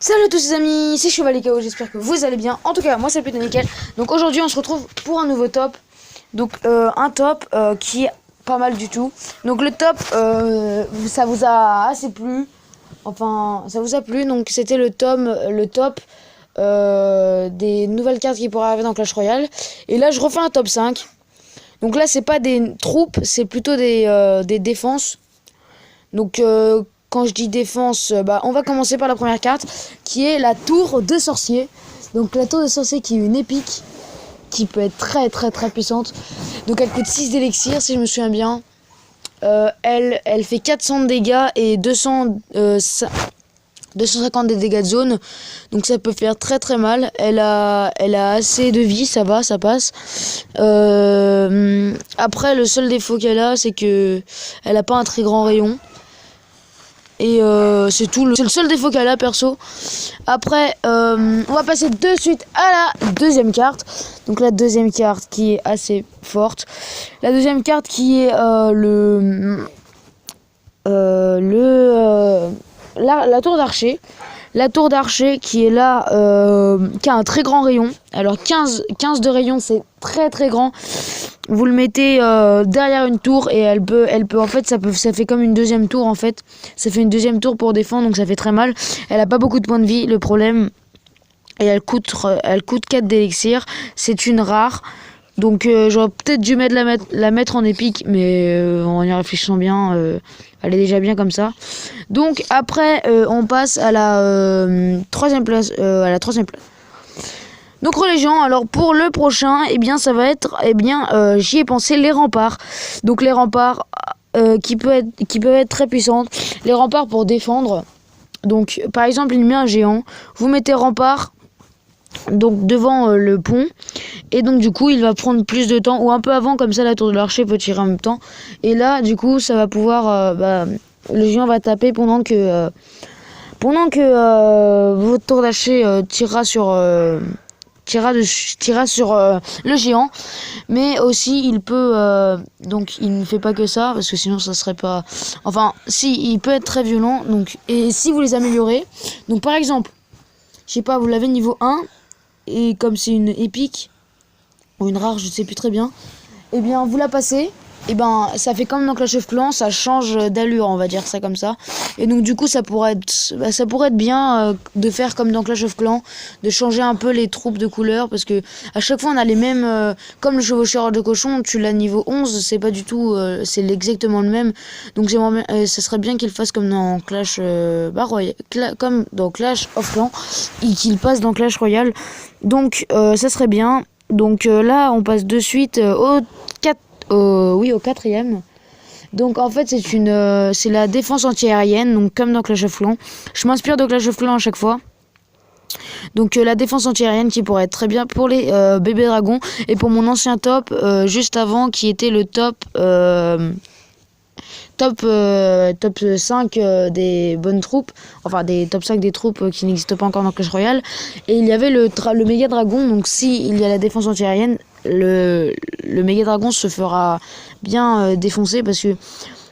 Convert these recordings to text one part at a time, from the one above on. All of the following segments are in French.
Salut à tous les amis, c'est Chevalier KO, j'espère que vous allez bien. En tout cas, moi c'est plutôt nickel. Donc aujourd'hui on se retrouve pour un nouveau top. Donc un top qui est pas mal du tout. Donc le top, ça vous a assez plu. Enfin, ça vous a plu. Donc c'était le top des nouvelles cartes qui pourraient arriver dans Clash Royale. Et là je refais un top 5. Donc là c'est pas des troupes, c'est plutôt des défenses. Donc quand je dis défense, on va commencer par la première carte qui est la tour de sorcier. Donc la tour de sorcier qui est une épique qui peut être très puissante. Donc elle coûte 6 d'élixir si je me souviens bien. Elle fait 400 de dégâts et 250 de dégâts de zone. Donc ça peut faire très mal. Elle a assez de vie, ça va, ça passe. Après le seul défaut qu'elle a, c'est que elle a pas un très grand rayon. Et c'est tout, c'est le seul défaut qu'elle a perso. Après on va passer de suite à la deuxième carte. Donc la deuxième carte qui est assez forte. La deuxième carte qui est la tour d'archer. La tour d'archer qui est là, qui a un très grand rayon. Alors 15 de rayon, c'est très grand. Vous le mettez derrière une tour et elle peut en fait ça fait comme une deuxième tour en fait. Ça fait une deuxième tour pour défendre, donc ça fait très mal. Elle a pas beaucoup de points de vie, le problème. Et elle coûte 4 d'élixir. C'est une rare. Donc j'aurais peut-être dû la mettre en épique, mais en y réfléchissant bien, elle est déjà bien comme ça. Donc après on passe à la troisième place. Donc religion, alors pour le prochain, ça va être, j'y ai pensé, les remparts. Donc les remparts qui peuvent être très puissantes. Les remparts pour défendre. Donc par exemple, il met un géant, vous mettez rempart donc devant le pont, et donc du coup il va prendre plus de temps, ou un peu avant, comme ça la tour de l'archer peut tirer en même temps. Et là du coup ça va pouvoir, le géant va taper pendant que votre tour d'archer tirera sur le géant. Mais aussi il peut donc il ne fait pas que ça, parce que sinon ça serait pas, enfin si, il peut être très violent. Donc, et si vous les améliorez, donc par exemple, je sais pas, vous l'avez niveau 1, et comme c'est une épique ou une rare, je sais plus très bien, vous la passez, ça fait comme dans Clash of Clans, ça change d'allure, on va dire ça comme ça. Et donc du coup ça pourrait être bien de faire comme dans Clash of Clans, de changer un peu les troupes de couleurs, parce que à chaque fois on a les mêmes, comme le chevaucheur de cochon, tu l'as niveau 11, c'est pas du tout, c'est exactement le même. Donc ça serait bien qu'il fasse comme dans Clash comme dans Clash of Clans, et qu'il passe dans Clash Royale. Donc ça serait bien. Donc là on passe de suite au quatrième. Donc en fait c'est la défense anti-aérienne, donc comme dans Clash of Clans. Je m'inspire de Clash of Clans à chaque fois. Donc la défense anti-aérienne qui pourrait être très bien pour les bébés dragons. Et pour mon ancien top juste avant, qui était le top 5 des bonnes troupes, enfin des top 5 des troupes qui n'existent pas encore dans Clash Royale. Et il y avait le méga dragon. Donc si il y a la défense anti-aérienne, le méga dragon se fera bien défoncer, parce que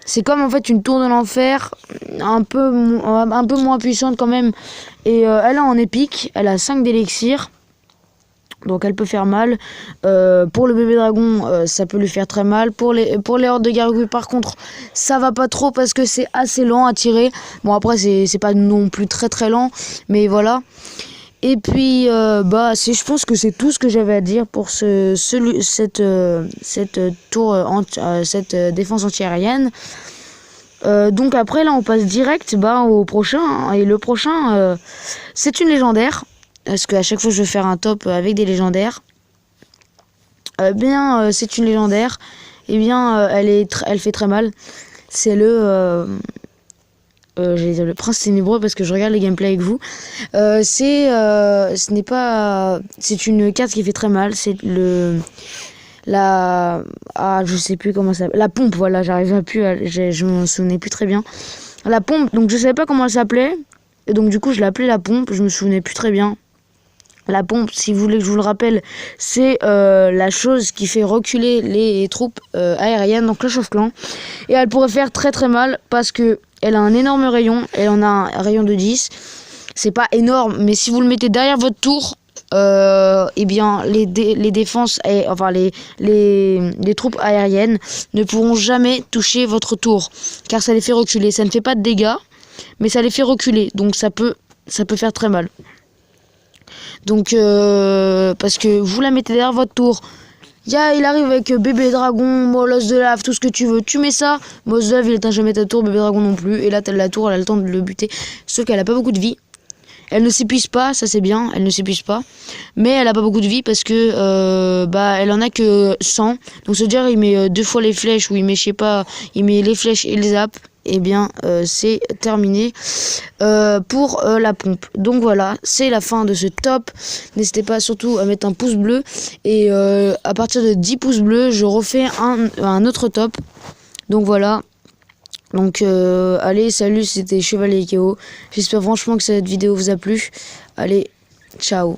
c'est comme en fait une tour de l'enfer, un peu moins puissante quand même. Et elle est en épique, elle a 5 d'élixir. Donc elle peut faire mal. Pour le bébé dragon, ça peut lui faire très mal. Pour les hordes de gargouilles, par contre, ça va pas trop, parce que c'est assez lent à tirer. Bon, après c'est pas non plus très lent, mais voilà. Et puis je pense que c'est tout ce que j'avais à dire pour cette défense anti-aérienne. Donc après là on passe direct au prochain, et le prochain c'est une légendaire, parce qu'à chaque fois je vais faire un top avec des légendaires. C'est une légendaire, elle fait très mal. C'est j'allais dire le prince ténébreux, parce que je regarde les gameplays avec vous. C'est une carte qui fait très mal. C'est je sais plus comment ça s'appelle. La pompe, voilà, je m'en souvenais plus très bien. La pompe, donc je savais pas comment elle s'appelait, et donc du coup je l'ai appelée la pompe, je me souvenais plus très bien. La pompe, si vous voulez que je vous le rappelle, c'est la chose qui fait reculer les troupes aériennes dans Clash of Clans. Et elle pourrait faire très mal, parce que elle a un énorme rayon, elle en a un rayon de 10. c'est pas énorme, mais si vous le mettez derrière votre tour, eh bien les défenses et enfin les troupes aériennes ne pourront jamais toucher votre tour, car ça les fait reculer. Ça ne fait pas de dégâts, mais ça les fait reculer, donc ça peut faire très mal. Donc parce que vous la mettez derrière votre tour, il arrive avec bébé dragon, molosse de lave, tout ce que tu veux, tu mets ça, molosse de lave il éteint jamais ta tour, bébé dragon non plus, et là t'as la tour, elle a le temps de le buter, sauf qu'elle a pas beaucoup de vie. Elle ne s'épuise pas, ça c'est bien, elle ne s'épuise pas, mais elle a pas beaucoup de vie parce que elle en a que 100. Donc se dire il met 2 fois les flèches, ou il met je sais pas, il met les flèches et les zaps, et bien c'est terminé pour la pompe. Donc voilà, c'est la fin de ce top. N'hésitez pas surtout à mettre un pouce bleu, et à partir de 10 pouces bleus je refais un autre top. Donc voilà. Donc allez, salut, c'était Chevalier Ikeo. J'espère franchement que cette vidéo vous a plu. Allez, ciao.